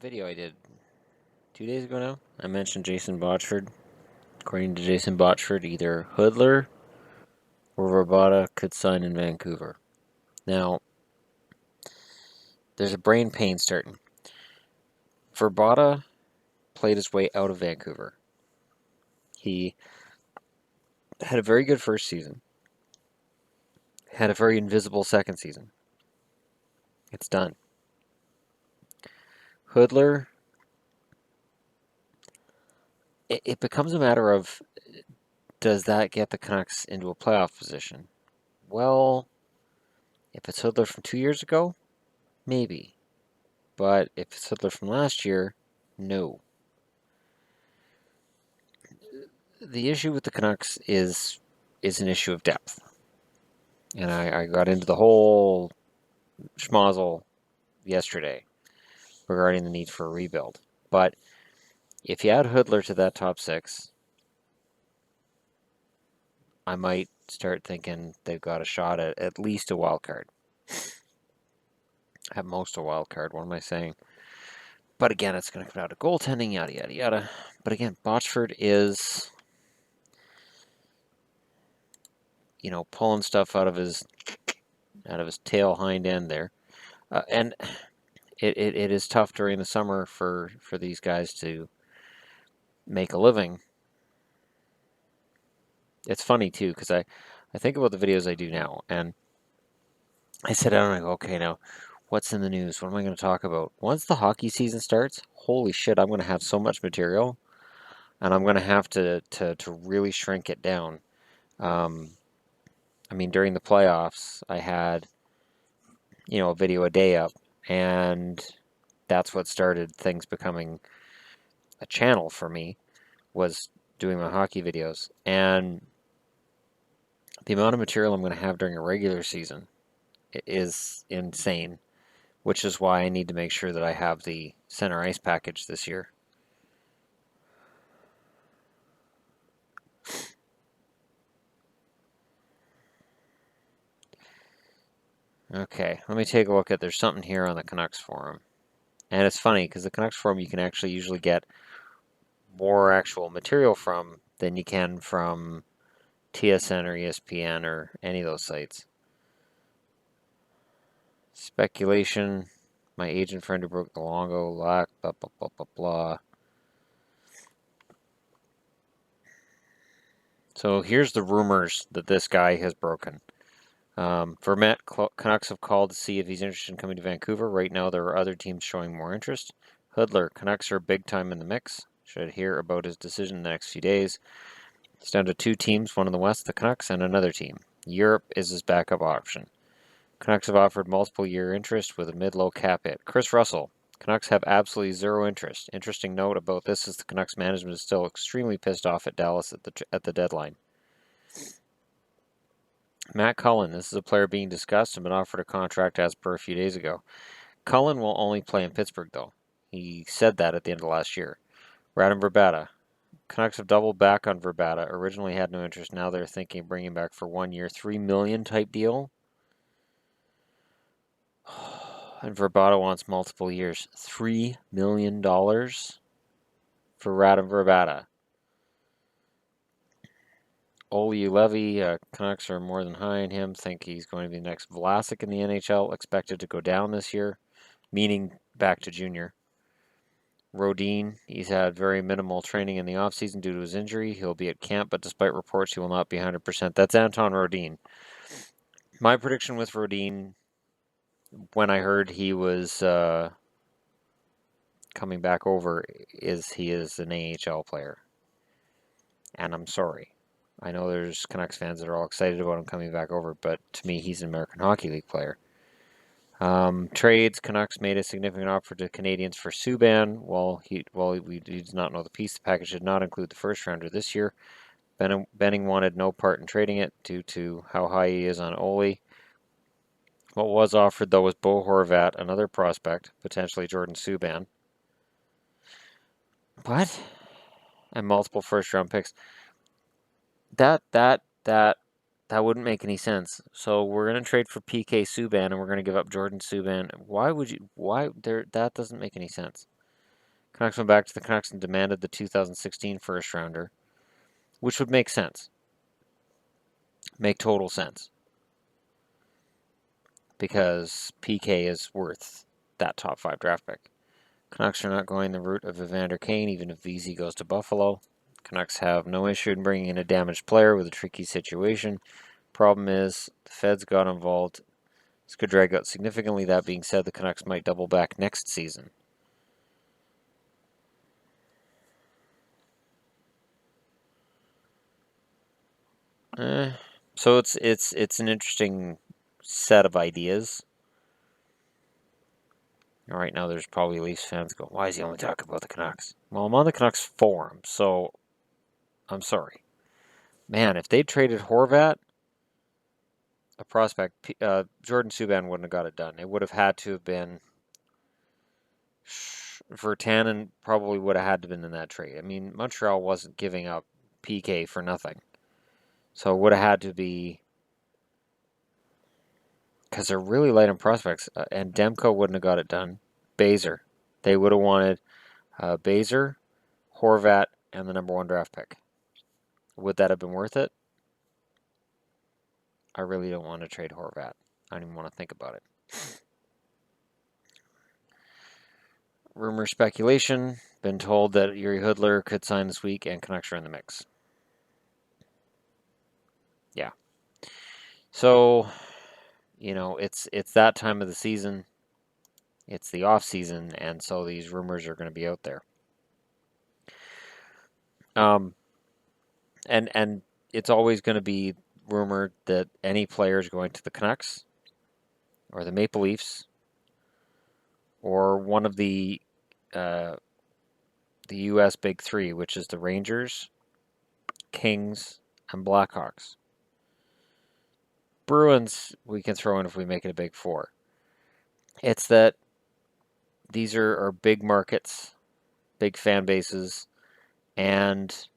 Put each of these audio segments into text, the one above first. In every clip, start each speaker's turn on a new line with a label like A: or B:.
A: Video I did 2 days ago now. I mentioned Jason Botchford. According to Jason Botchford, either Hudler or Vrbata could sign in Vancouver. Now, there's a brain pain starting. Vrbata played his way out of Vancouver. He had a very good first season. Had a very invisible second season. It's done. Hudler, it becomes a matter of, does that get the Canucks into a playoff position? Well, if it's Hudler from 2 years ago, maybe. But if it's Hudler from last year, no. The issue with the Canucks is an issue of depth. And I got into the whole schmozzle yesterday regarding the need for a rebuild. But if you add Hudler to that top six, I might start thinking they've got a shot at least a wild card. At most a wild card, what am I saying? But again, it's going to come out of goaltending, yada, yada, yada. But again, Botchford is, pulling stuff out of his tail hind end there. And it is tough during the summer for these guys to make a living. It's funny, too, because I think about the videos I do now, and I sit down and I go, okay, now, what's in the news? What am I going to talk about? Once the hockey season starts, holy shit, I'm going to have so much material, and I'm going to have to really shrink it down. During the playoffs, I had, a video a day up, and that's what started things becoming a channel for me, was doing my hockey videos. And the amount of material I'm going to have during a regular season is insane, which is why I need to make sure that I have the center ice package this year. Okay, let me take a look at, there's something here on the Canucks forum. And it's funny, because the Canucks forum you can actually usually get more actual material from than you can from TSN or ESPN or any of those sites. Speculation, my agent friend who broke the Longo lock, blah, blah, blah, blah, blah. So here's the rumors that this guy has broken. Vrbata, Canucks have called to see if he's interested in coming to Vancouver. Right now, there are other teams showing more interest. Hudler, Canucks are big time in the mix. Should hear about his decision in the next few days. It's down to two teams, one in the West, the Canucks, and another team. Europe is his backup option. Canucks have offered multiple year interest with a mid-low cap hit. Chris Russell, Canucks have absolutely zero interest. Interesting note about this is the Canucks management is still extremely pissed off at Dallas at the deadline. Matt Cullen, this is a player being discussed and been offered a contract as per a few days ago. Cullen will only play in Pittsburgh, though. He said that at the end of last year. Vrbata. Canucks have doubled back on Vrbata. Originally had no interest. Now they're thinking of bringing back for 1 year, $3 million type deal. And Vrbata wants multiple years. $3 million for Radim Vrbata. Olli Levy, Canucks are more than high on him. Think he's going to be the next Vlasic in the NHL. Expected to go down this year, meaning back to junior. Rodin, he's had very minimal training in the offseason due to his injury. He'll be at camp, but despite reports, he will not be 100%. That's Anton Rodin. My prediction with Rodin, when I heard he was coming back over, is he is an AHL player. And I'm sorry. I know there's Canucks fans that are all excited about him coming back over, but to me, he's an American Hockey League player. Trades, Canucks made a significant offer to Canadians for Subban. While he does not know the piece, the package did not include the first rounder this year. Benning wanted no part in trading it due to how high he is on Olli. What was offered, though, was Bo Horvat, another prospect, potentially Jordan Subban. What? And multiple first-round picks. That That wouldn't make any sense. So we're going to trade for PK Subban and we're going to give up Jordan Subban. Why would you? Why there? That doesn't make any sense. Canucks went back to the Canucks and demanded the 2016 first rounder, which would make sense. Make total sense. Because PK is worth that top 5 draft pick. Canucks are not going the route of Evander Kane, even if VZ goes to Buffalo. Canucks have no issue in bringing in a damaged player with a tricky situation. Problem is, the Feds got involved. This could drag out significantly. That being said, the Canucks might double back next season. So it's an interesting set of ideas. Right now, there's probably Leafs fans go, "Why is he only talking about the Canucks?" Well, I'm on the Canucks forum, so I'm sorry, man. If they traded Horvat, a prospect, Jordan Subban wouldn't have got it done. It would have had to have been Virtanen. Probably would have had to have been in that trade. I mean, Montreal wasn't giving up PK for nothing, so it would have had to be because they're really light on prospects. And Demko wouldn't have got it done. Bazer, they would have wanted Bazer, Horvat, and the number 1 draft pick. Would that have been worth it? I really don't want to trade Horvat. I don't even want to think about it. Rumor speculation. Been told that Yuri Hudler could sign this week and Canucks are in the mix. Yeah. So, it's that time of the season. It's the off season, and so these rumors are going to be out there. And it's always going to be rumored that any player is going to the Canucks or the Maple Leafs or one of the U.S. Big Three, which is the Rangers, Kings, and Blackhawks. Bruins, we can throw in if we make it a Big Four. It's that these are big markets, big fan bases, and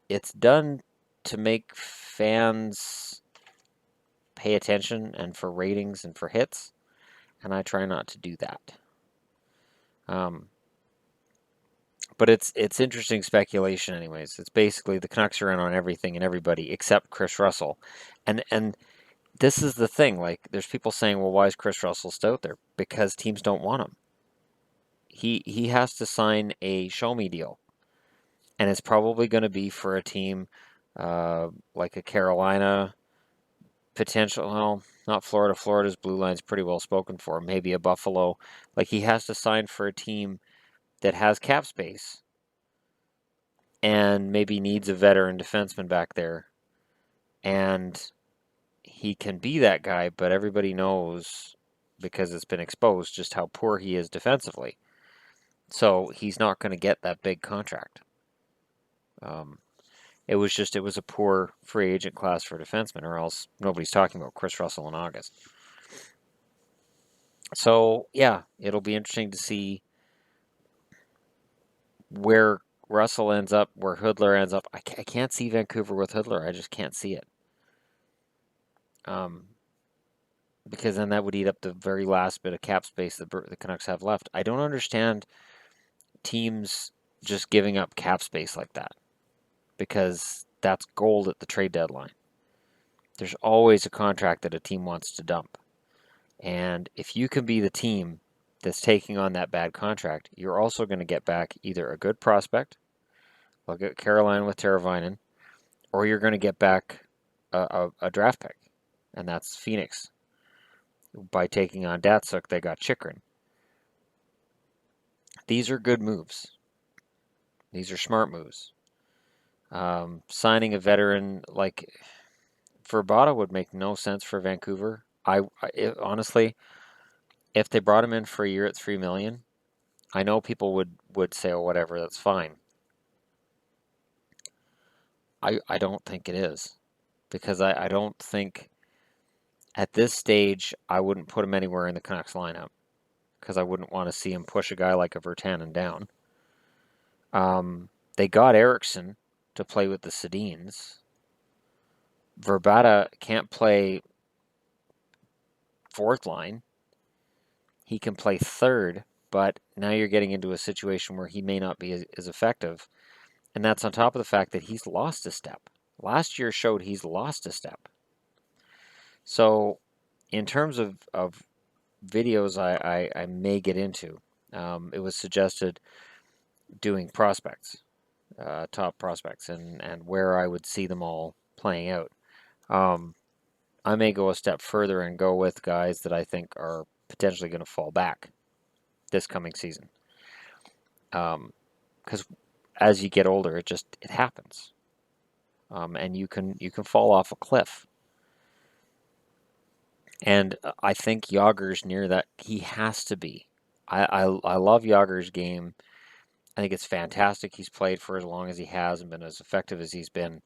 A: it's done to make fans pay attention and for ratings and for hits, and I try not to do that. But it's interesting speculation anyways. It's basically the Canucks are in on everything and everybody except Chris Russell. And this is the thing, like there's people saying, well, why is Chris Russell still out there? Because teams don't want him. He has to sign a show me deal. And it's probably going to be for a team like a Carolina, potential, well, not Florida. Florida's blue line's pretty well spoken for. Maybe a Buffalo. Like he has to sign for a team that has cap space and maybe needs a veteran defenseman back there. And he can be that guy, but everybody knows because it's been exposed just how poor he is defensively. So he's not going to get that big contract. It was a poor free agent class for defensemen, or else nobody's talking about Chris Russell in August. So yeah, it'll be interesting to see where Russell ends up, where Hudler ends up. I can't see Vancouver with Hudler. I just can't see it. Because then that would eat up the very last bit of cap space that the Canucks have left. I don't understand teams just giving up cap space like that, because that's gold at the trade deadline. There's always a contract that a team wants to dump. And if you can be the team that's taking on that bad contract, you're also going to get back either a good prospect, look at Carolina with Teravainen, or you're going to get back a draft pick, and that's Phoenix. By taking on Datsuk, they got Chikrin. These are good moves. These are smart moves. Signing a veteran like Vrbata would make no sense for Vancouver. Honestly, if they brought him in for a year at $3 million, I know people would say, "Oh, whatever, that's fine." I don't think it is, because I don't think at this stage I wouldn't put him anywhere in the Canucks lineup, because I wouldn't want to see him push a guy like a Virtanen down. They got Eriksson to play with the Sedins. Vrbata can't play fourth line. He can play third, but now you're getting into a situation where he may not be as effective. And that's on top of the fact that he's lost a step. Last year showed he's lost a step. So, in terms of videos I may get into, it was suggested doing prospects, top prospects, and where I would see them all playing out. Um, I may go a step further and go with guys that I think are potentially going to fall back this coming season. Because as you get older, it happens, and you can fall off a cliff. And I think Yager's near that. He has to be. I love Yager's game. I think it's fantastic he's played for as long as he has and been as effective as he's been.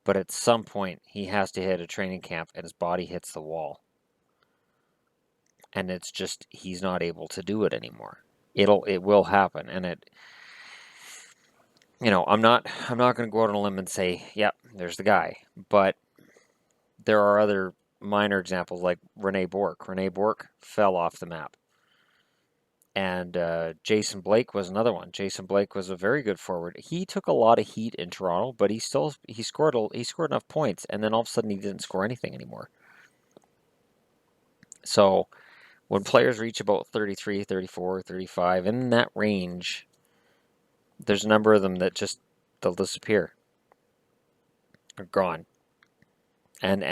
A: But at some point, he has to hit a training camp and his body hits the wall. And it's just, he's not able to do it anymore. It will happen. And I'm not going to go out on a limb and say, yep, there's the guy. But there are other minor examples like Rene Bourque. Rene Bourque fell off the map. And Jason Blake was another one. Jason Blake was a very good forward. He took a lot of heat in Toronto, but he scored enough points, and then all of a sudden he didn't score anything anymore. So when players reach about 33, 34, 35, in that range, there's a number of them that they'll disappear. They're gone. And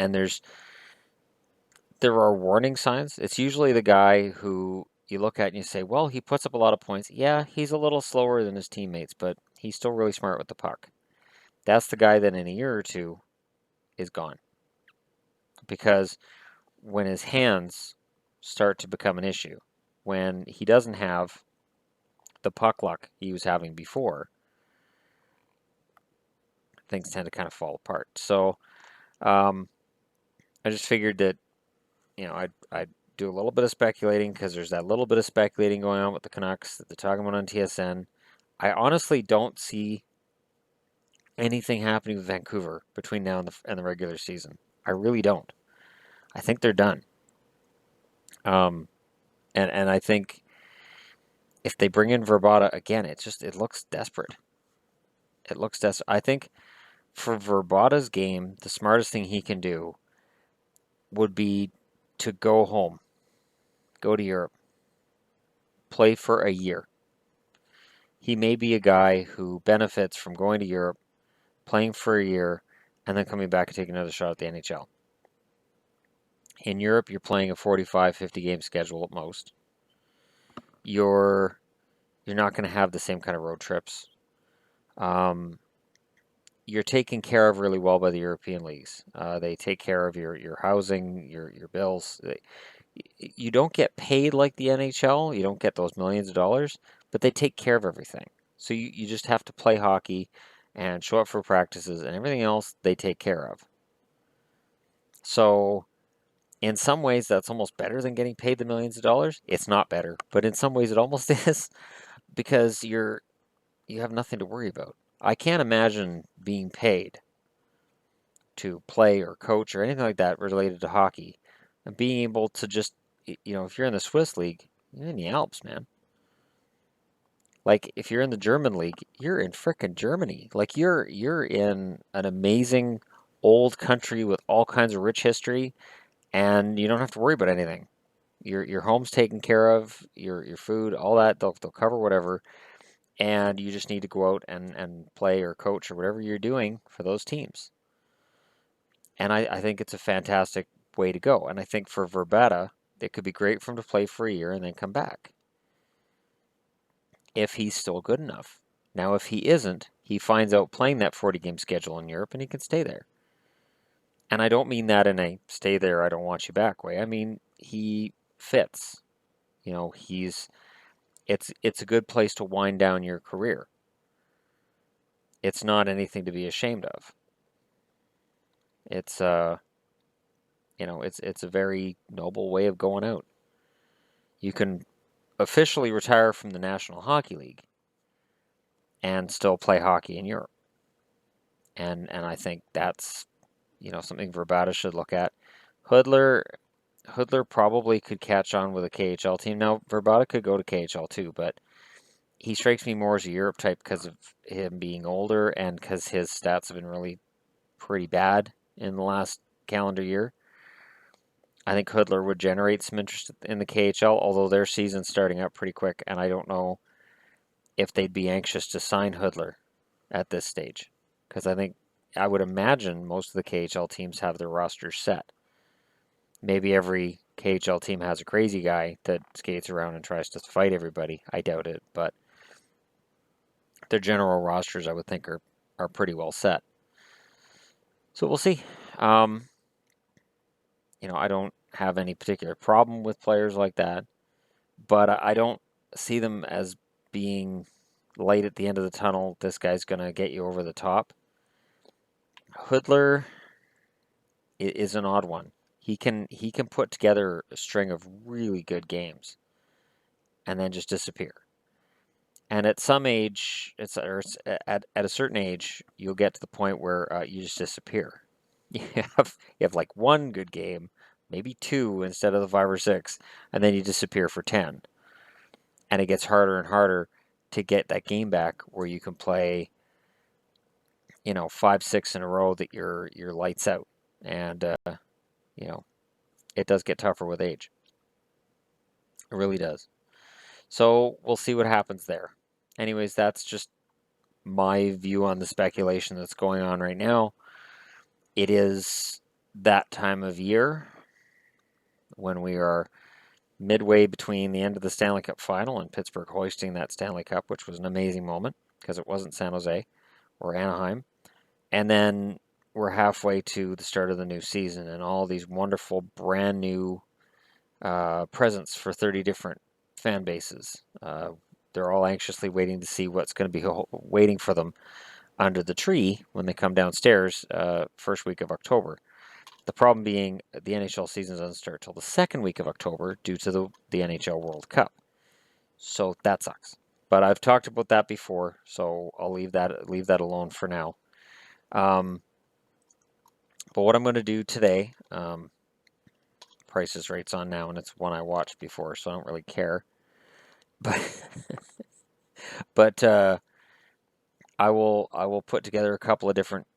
A: there are warning signs. It's usually the guy who you look at and you say, well, he puts up a lot of points. Yeah, he's a little slower than his teammates, but he's still really smart with the puck. That's the guy that in a year or two is gone. Because when his hands start to become an issue, when he doesn't have the puck luck he was having before, things tend to kind of fall apart. So I just figured that, I'd do a little bit of speculating because there's that little bit of speculating going on with the Canucks that they're talking about on TSN. I honestly don't see anything happening with Vancouver between now and the regular season. I really don't. I think they're done. And I think if they bring in Vrbata again, it looks desperate. It looks desperate. I think for Vrbata's game, the smartest thing he can do would be to go home, go to Europe, play for a year. He may be a guy who benefits from going to Europe, playing for a year, and then coming back and taking another shot at the NHL. In Europe, you're playing a 45, 50 game schedule at most. You're not going to have the same kind of road trips. You're taken care of really well by the European leagues. They take care of your housing, your bills. You don't get paid like the NHL. You don't get those millions of dollars, but they take care of everything. So you just have to play hockey and show up for practices, and everything else they take care of. So in some ways, that's almost better than getting paid the millions of dollars. It's not better, but in some ways it almost is, because you have nothing to worry about. I can't imagine being paid to play or coach or anything like that related to hockey and being able to just, if you're in the Swiss league, you're in the Alps, man. Like if you're in the German league, you're in frickin' Germany. Like you're in an amazing old country with all kinds of rich history, and you don't have to worry about anything. Your home's taken care of, your food, all that, they'll cover whatever, and you just need to go out and play or coach or whatever you're doing for those teams. And I think it's a fantastic way to go. And I think for Vrbata, it could be great for him to play for a year and then come back, if he's still good enough. Now, if he isn't, he finds out playing that 40-game schedule in Europe and he can stay there. And I don't mean that in a stay there, I don't want you back way. I mean, he fits. It's a good place to wind down your career. It's not anything to be ashamed of. It's it's a very noble way of going out. You can officially retire from the National Hockey League and still play hockey in Europe. And I think that's something Vrbata should look at. Hudler probably could catch on with a KHL team. Now, Vrbata could go to KHL too, but he strikes me more as a Europe type because of him being older and because his stats have been really pretty bad in the last calendar year. I think Hudler would generate some interest in the KHL, although their season's starting up pretty quick, and I don't know if they'd be anxious to sign Hudler at this stage. Because I would imagine most of the KHL teams have their rosters set. Maybe every KHL team has a crazy guy that skates around and tries to fight everybody. I doubt it, but their general rosters, I would think, are pretty well set. So we'll see. I don't have any particular problem with players like that, but I don't see them as being light at the end of the tunnel. This guy's going to get you over the top. Hudler is an odd one. He can put together a string of really good games and then just disappear. And at some age, at a certain age, you'll get to the point where you just disappear. You have like one good game, maybe two instead of the 5 or 6, and then you disappear for 10. And it gets harder and harder to get that game back where you can play, 5, 6 in a row that you're lights out. And it does get tougher with age. It really does. So we'll see what happens there. Anyways, that's just my view on the speculation that's going on right now. It is that time of year when we are midway between the end of the Stanley Cup final and Pittsburgh hoisting that Stanley Cup, which was an amazing moment because it wasn't San Jose or Anaheim. And then we're halfway to the start of the new season and all these wonderful brand new presents for 30 different fan bases. They're all anxiously waiting to see what's going to be waiting for them under the tree when they come downstairs first week of October. The problem being the NHL season doesn't start till the second week of October due to the NHL World Cup. So that sucks. But I've talked about that before, so I'll leave that alone for now. But what I'm going to do today, Price is Right's on now, and it's one I watched before, so I don't really care. But I will put together a couple of different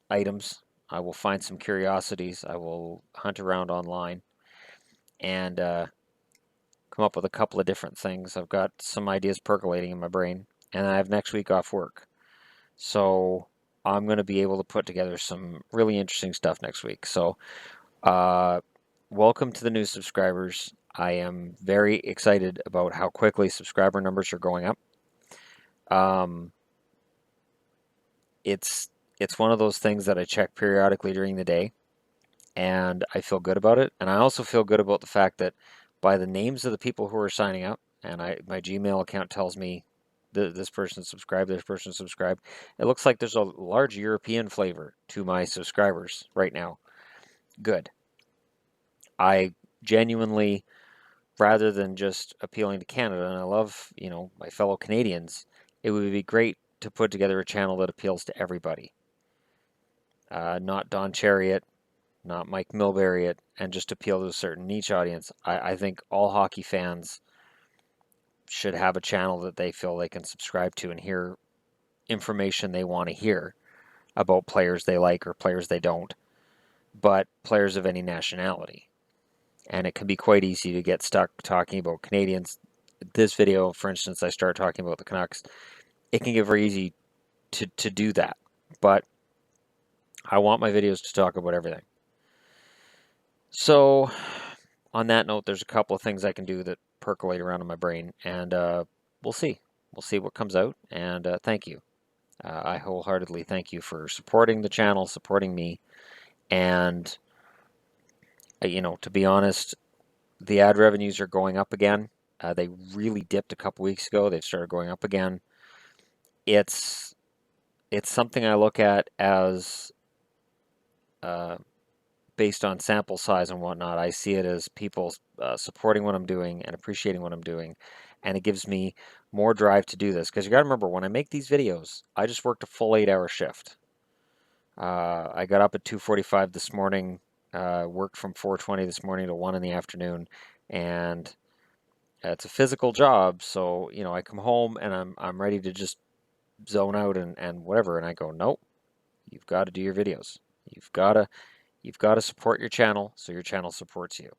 A: items. I will find some curiosities. I will hunt around online and come up with a couple of different things. I've got some ideas percolating in my brain, and I have next week off work. So I'm going to be able to put together some really interesting stuff next week. So welcome to the new subscribers. I am very excited about how quickly subscriber numbers are going up. It's one of those things that I check periodically during the day, and I feel good about it. And I also feel good about the fact that by the names of the people who are signing up, and my Gmail account tells me this person subscribed, this person subscribed. It looks like there's a large European flavor to my subscribers right now. Good. I genuinely, rather than just appealing to Canada, and I love, my fellow Canadians, it would be great to put together a channel that appeals to everybody. Not Don Chariot, not Mike Milbury, and just appeal to a certain niche audience. I think all hockey fans should have a channel that they feel they can subscribe to and hear information they want to hear about players they like or players they don't, but players of any nationality. And it can be quite easy to get stuck talking about Canadians. This video, for instance, I start talking about the Canucks. It can get very easy to do that, but I want my videos to talk about everything. So on that note, there's a couple of things I can do that percolate around in my brain, and we'll see. We'll see what comes out, and thank you. I wholeheartedly thank you for supporting the channel, supporting me, and, to be honest, the ad revenues are going up again. They really dipped a couple weeks ago. They've started going up again. It's something I look at as based on sample size and whatnot. I see it as people supporting what I'm doing and appreciating what I'm doing, and it gives me more drive to do this. Because you got to remember, when I make these videos, I just worked a full 8-hour shift. I got up at 2:45 this morning, worked from 4:20 this morning to 1 in the afternoon, and it's a physical job. So, I come home and I'm ready to just zone out and whatever. And I go, nope, you've got to do your videos. You've got to support your channel so your channel supports you.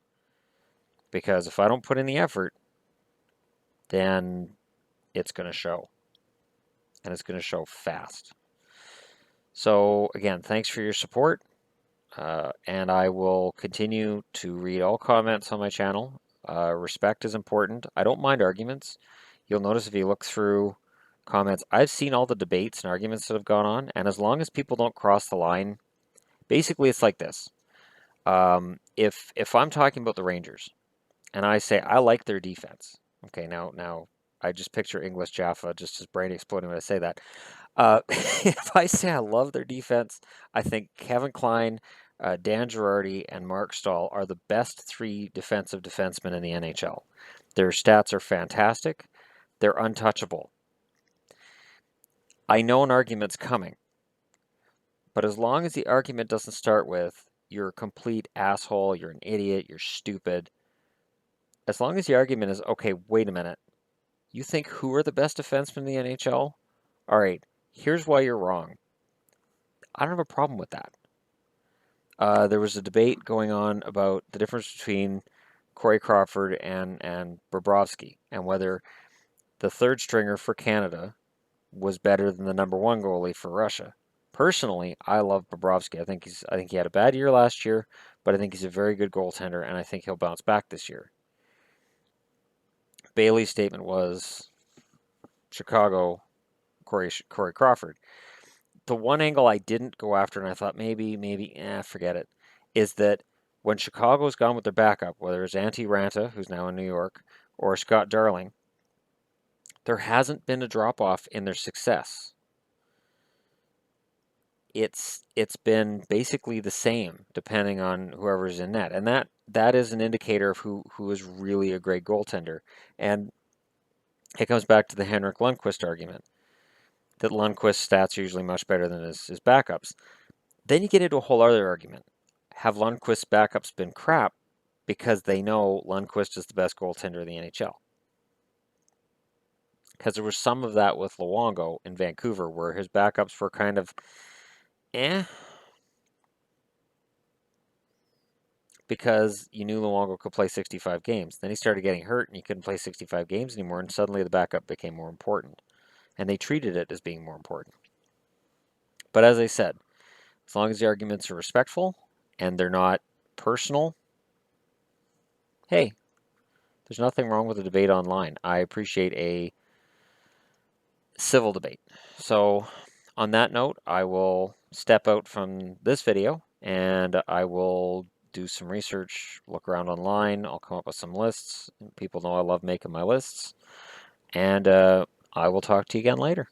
A: Because if I don't put in the effort, then it's going to show. And it's going to show fast. So, again, thanks for your support. And I will continue to read all comments on my channel. Respect is important. I don't mind arguments. You'll notice if you look through comments, I've seen all the debates and arguments that have gone on, and as long as people don't cross the line, basically it's like this. If I'm talking about the Rangers and I say I like their defense, okay, now I just picture English Jaffa just as brain exploding when I say that. If I say I love their defense, I think Kevin Klein, Dan Girardi, and Mark Stahl are the best three defensive defensemen in the NHL. Their stats are fantastic. They're untouchable. I know an argument's coming, but as long as the argument doesn't start with, you're a complete asshole, you're an idiot, you're stupid, as long as the argument is, okay, wait a minute, you think who are the best defensemen in the NHL? All right, here's why you're wrong. I don't have a problem with that. There was a debate going on about the difference between Corey Crawford and Bobrovsky and whether the third stringer for Canada was better than the number one goalie for Russia. Personally, I love Bobrovsky. I think he had a bad year last year, but I think he's a very good goaltender, and I think he'll bounce back this year. Bailey's statement was Chicago, Corey Crawford. The one angle I didn't go after, and I thought maybe, forget it, is that when Chicago's gone with their backup, whether it's Antti Ranta, who's now in New York, or Scott Darling, there hasn't been a drop-off in their success. It's been basically the same, depending on whoever's in net. And that is an indicator of who is really a great goaltender. And it comes back to the Henrik Lundqvist argument, that Lundqvist's stats are usually much better than his backups. Then you get into a whole other argument. Have Lundqvist's backups been crap because they know Lundqvist is the best goaltender in the NHL? Because there was some of that with Luongo in Vancouver where his backups were kind of because you knew Luongo could play 65 games. Then he started getting hurt and he couldn't play 65 games anymore, and suddenly the backup became more important. And they treated it as being more important. But as I said, as long as the arguments are respectful and they're not personal, hey, there's nothing wrong with a debate online. I appreciate a civil debate. So on that note, I will step out from this video and I will do some research, look around online. I'll come up with some lists. People know I love making my lists. And I will talk to you again later.